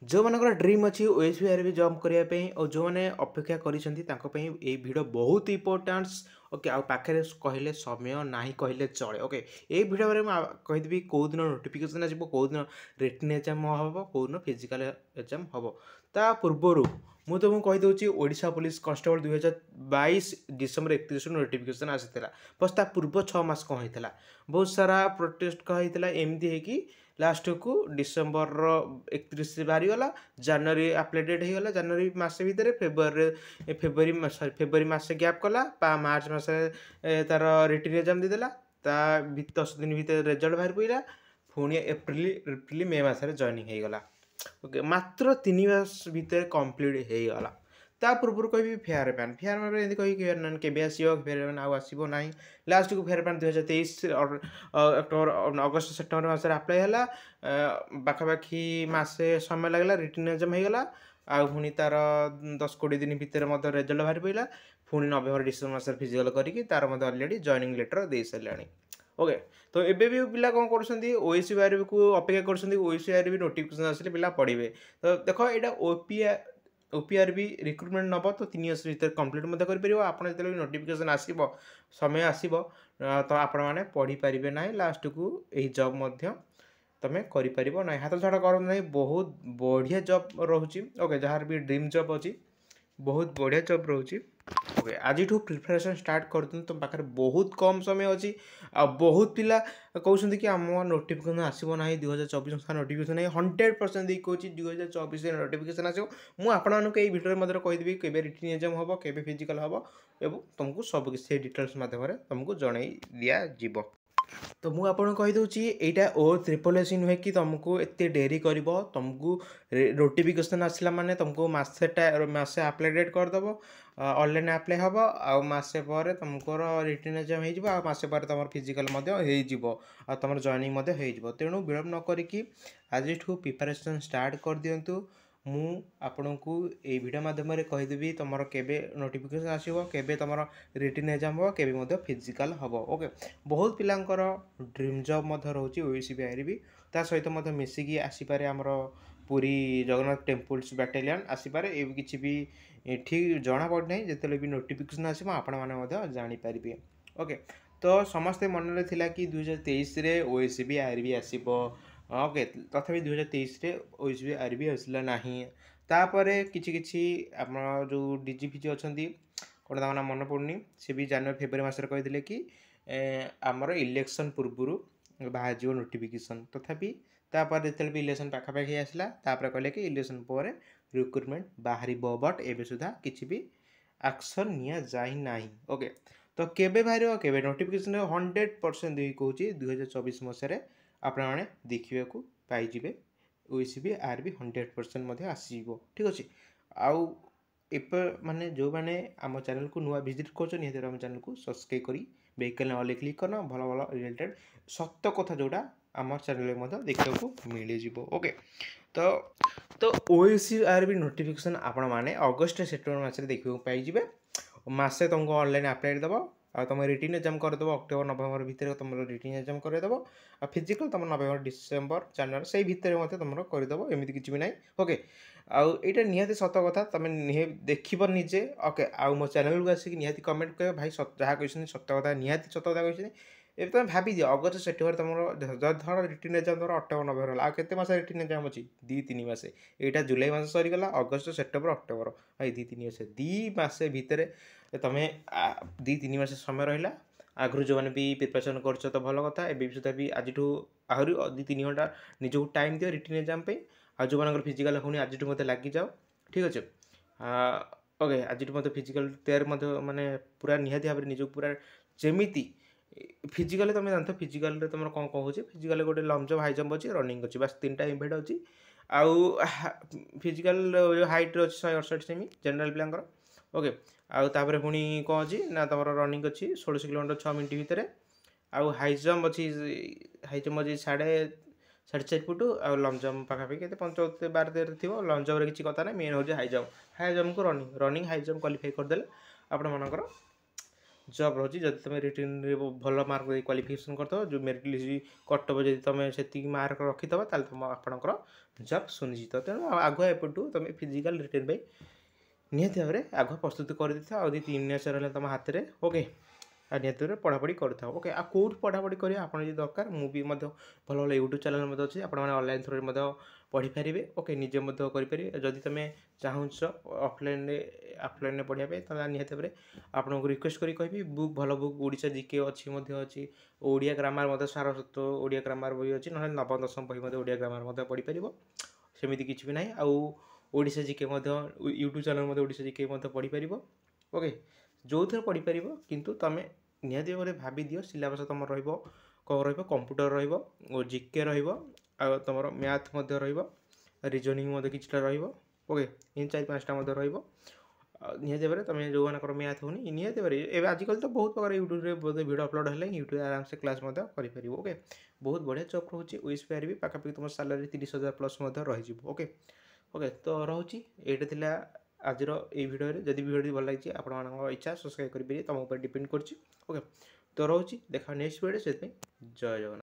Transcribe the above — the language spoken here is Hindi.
जो मानकर ड्रीम अच्छी ओएसबीआर भी जॉब करने और जो मैंने अपेक्षा करें भिडियो बहुत इंपोर्टान्स ओके आ पाखे कहले समय ना कहले चले ओके ये भिडियो में कहीदेवी कौ दिन नोटिफिकेशन आसो कौ दिन रिटन एग्जाम हम कौ दिन फिजिकाल एग्जाम हम ता पूर्वर ମୁଁ ତୁମକୁ କହିଦେଉଛି Odisha police constable 2022 December 31 notification ଆସିଥିଲା ବସ୍ ତା ପୂର୍ବ 6 ମାସ କ'ଣ ହେଇଥିଲା ବହୁତ ସାରା ପ୍ରୋଟେଷ୍ଟ କ'ଣ ହେଇଥିଲା ଏମିତି ହେଇକି ଲାଷ୍ଟକୁ ଡିସେମ୍ବର 31 ବାହାରିଗଲା ଜାନୁଆରୀ ଆପ୍ଲାଏ ଡେଟ୍ ହେଇଗଲା ଜାନୁଆରୀ ମାସ ଭିତରେ ଫେବୃଆରୀ ମାସେ ଗ୍ୟାପ୍ କଲା ମାର୍ଚ୍ଚ ମାସରେ ତାର ରିଟିନ୍ ଏକ୍ଜାମ୍ ଦେଇଦେଲା ତା 10 ଦିନ ଭିତରେ ରେଜଲ୍ଟ ବାହାରି ପଡ଼ିଲା ପୁଣି ଏପ୍ରିଲ ମେ ମାସରେ ଜଏନିଂ ହେଇଗଲା ओके मात्र 3 मास भितर कंप्लीट हो गला ता पूर्व कह फेयर पैन कही फेयर पैन के फेयर पैन आसो ना लास्ट को फेयर पैन 2023 अक्टोबर अगस्त सेप्टेम्बर मस आप्लाय है पाखापाखि मसे समय लगला रिटर्न एग्जाम होगा आनी तार 10-20 दिन भितर रेजल्ट बाहरी पड़ा पुणी नवेम्बर डिसेम्बर मस फिजिकल करके तार अलरेडी जॉइनिंग लेटर दे सारे ओके तो एबे भी पिला कौन कर ओएसबीआर को अपेक्षा कर ओएसबीआर भी नोटिफिकेशन आसे पिला पढ़े तो देख यहाँ ओपीआरबी रिक्रुटमेंट नब तो 3 वर्ष भर कंप्लीट कर आप जो नोटिफिकेशन आसो समय आसो तो आपण मैंने पढ़ी पारे ना लास्ट को यही जॉब तुम्हें कर ना हाथ छाड़ा कर बहुत बढ़िया जॉब रोचे ओके जहाँ भी ड्रीम जॉब अच्छी बहुत बढ़िया जॉब रोचे ओके आज प्रिपरेशन स्टार्ट कर तुम पाखे बहुत कम समय अच्छी आ बहुत पिला कहते कि आम नोटिफिकेशन आसो ना 2024 नोटिफिकेशन 100% कहूँ 2024 नोटिफिकेशन आसो मुझे भिडियो मध्य कहीदेवी के रिटन एग्जाम हम के फिजिकल हम एवं तुमको सब किसी डिटेल्स मध्यम तुमको जन दिज्व तो मुझे आपको कहीदे यहाँ O888 नुहे कि तुमको एत डेरी कर तुमको नोटिफिकेशन आसला माने तुमको मसे आप्लाय डेट करदेव ऑनलाइन आप्लाय हम आसे पर तुमको रिटन एग्जाम हो मसे पर तुम फिजिकल हो तुम जॉइनिंग हो तेणु विलम्ब न करी आज प्रिपरेशन स्टार्ट कर दिंतु मु आपण को ये वीडियो माध्यम कहीदेवी तुम केबे नोटिफिकेशन आसो केबे तुम रिटन एग्जाम हम केबे फिजिकल हम ओके बहुत पिलांकर ड्रीम जॉब रोचे ओएसबीआर भी ता सहित मिसिकी आसीपारे आमर पुरी जगन्नाथ टेम्पल्स बैटालियन आसीपारे ये किसी भी ठीक जना पड़ना जिते भी नोटिफिकेशन आसो आपण मैंने जानीपारे ओके तो समस्ते मन में थिला कि 2023 ओएसबीआर भी आसो ओके तथापि 2023 ओएसबीआर भी आसला ना तापर कि आम जो डीजी फिजी अच्छा कौन ना मन पड़नी सी भी जनवरी फेब्रुआरी मसरे कहते कि आमर इलेक्शन पूर्व बाहर नोटिफिकेशन तथापि तापर जो भी इलेक्शन पाखापाखि आसला कहले कि इलेक्शन पर रिक्रुटमेंट बाहर बट एवं सुधा किसी भी एक्शन निया जाई नाही ओके तो केबे बाहर केबे नोटिफिकेशन 100% कहूँ 2024 मसीह आपने देखा पाइबे ओएसबीआर भी 100% आसो ठीक अच्छे आउ माने जो मैंने आम चैनल को नुआ विजिट कर आम चैनल को सब्सक्राइब करी बेल ऑल क्लिक करना भल भल रिलेटेड सत्य कथा जोड़ा आम चैनल में देखा मिल जाव ओके तो तो ओएसबीआर भी नोटिफिकेशन आपण मैंने अगस्त सेप्टेम्बर मस देखा पाइबे मसे तुमको ऑनलाइन अप्लाई दब आ तुम रिटन एग्जाम करदेव अक्टोबर नवेम्बर भितर तुम रिटन एग्जाम करदेव आ फिजिकल तुम नवेम्बर डिसेम्बर जनवरी से भितर तुम करदेव एमती किसी भी ना ओके आईटा निहाती सत कथा तुम देख निजे ओके आउ मो चैनल को आसिक निहाती कमेंट कर भाई जहाँ कही सत कथा निहाती सत कथा कही ए तुम भाभी दियो अगस्त सेप्टेम्बर तुम धर रिटन एग्जाम तुम अक्टोबर नवेम्बर आते मस रिटन एग्जाम अच्छी 2-3 मास यहाँ जुलाई मास सरीगला अगस्त सेप्टेम्बर अक्टोबर भाई 2-3 मास 2 मास भितर तुम्हें 2-3 मास समय रहा आगु जो मैंने भी प्रिपरेशन कर तो भल कथा ए सुधा भी आज आहरी 2-3 घंटा निजक टाइम दियो रिटन एग्जाम आ जो मान फिजिकल होनी आज मत लग जाओ ठीक अच्छे ओके आज मत फिजिकल तैयारी माने पूरा निहाती भाव निजक पूरा जमीती फिजिकल तुम जानते फिजिकल तुम कौन कहूँ फिजिकल गोटे लंग जंप हाई जंप अच्छी रनिंग अच्छी बास 3टा इवेंट अच्छी आउ फिजिकल जो हाइट अच्छी 168 सेमी जनरल पिलांकर ओके आउे पुणी कौन अच्छी ना तुम रनिंग अच्छी 16 किलोमीटर 6 मिनट भितर आउ हाई जंप अच्छी हाई जंप अच्छी 4.5 फुट आ लंग जंप पाखापाखि 15-12 थी लंग जंप किसी कथा ना मेन हूँ हाई जंप को रनिंग हाई जंप क्वालिफाई करदे आपण मानकर जॉब रोचे जदि तुम रिटर्न भल मार्क दे क्वालिफिकेशन करथो जो मेरिट लिस्ट कटब जदि तुम से मार्क रखिथब ताल तुम आपणकर जॉब सुनिश्चित तेणु आगुआ एपटू तुम फिजिकल रिटर्न पे निहत भाव में आगुआ प्रस्तुत कर देता आदि 3 मास रहा तुम हाथ में ओके निहत भाव पढ़ापढ़ी करूँ ओके आ कौट पढ़ापढ़ी करेंगे आप दरकार मुझे भल भल यूट्यूब चैनल अच्छे आप ऑनलाइन थ्रू पढ़ी पारे ओके निजे करें जदि तुम चाहूच ऑफलाइन ऑफलाइन पढ़ाई तो निहत भाव आपको रिक्वेस्ट करी कहि बुक भल बुक ओडिशा जीके अच्छी ओडिया ग्रामर सारस्वत ओडिया ग्रामर बही अच्छी ना नवम दशम बही ओडिया ग्रामर पढ़ी पार सेमती किसी भी ना आउ Odisha GK YouTube channel Odisha GK पढ़ी पार ओके जो थे पढ़ी पार किंतु तुम निहती भाव भाव दियो सिलेबस तुम कौन कंप्यूटर जीके तुम मैथ रिजनिंग किसी ओके इन 4-5टा निहती भाव तुम जो मानकर मैथ होनी निहती भाव आजिकल तो बहुत प्रकार यूट्यूब वीडियो अपलोड है यूट्यूब आराम से क्लास कर ओके बहुत बढ़िया जॉब रोचे ओएस पीआर भी पाखापाखि तुम सैलरी 30,000 प्लस रही ओके ओके तो रोचे ये आज ये भिडियो जदि भिडियो भल लगी आप इच्छा सब्सक्राइब करेंगे तुम ऊपर डिपेंड कर ओके तो रोचे देखा नेक्स्ट वीडियो से जय जगन्नाथ।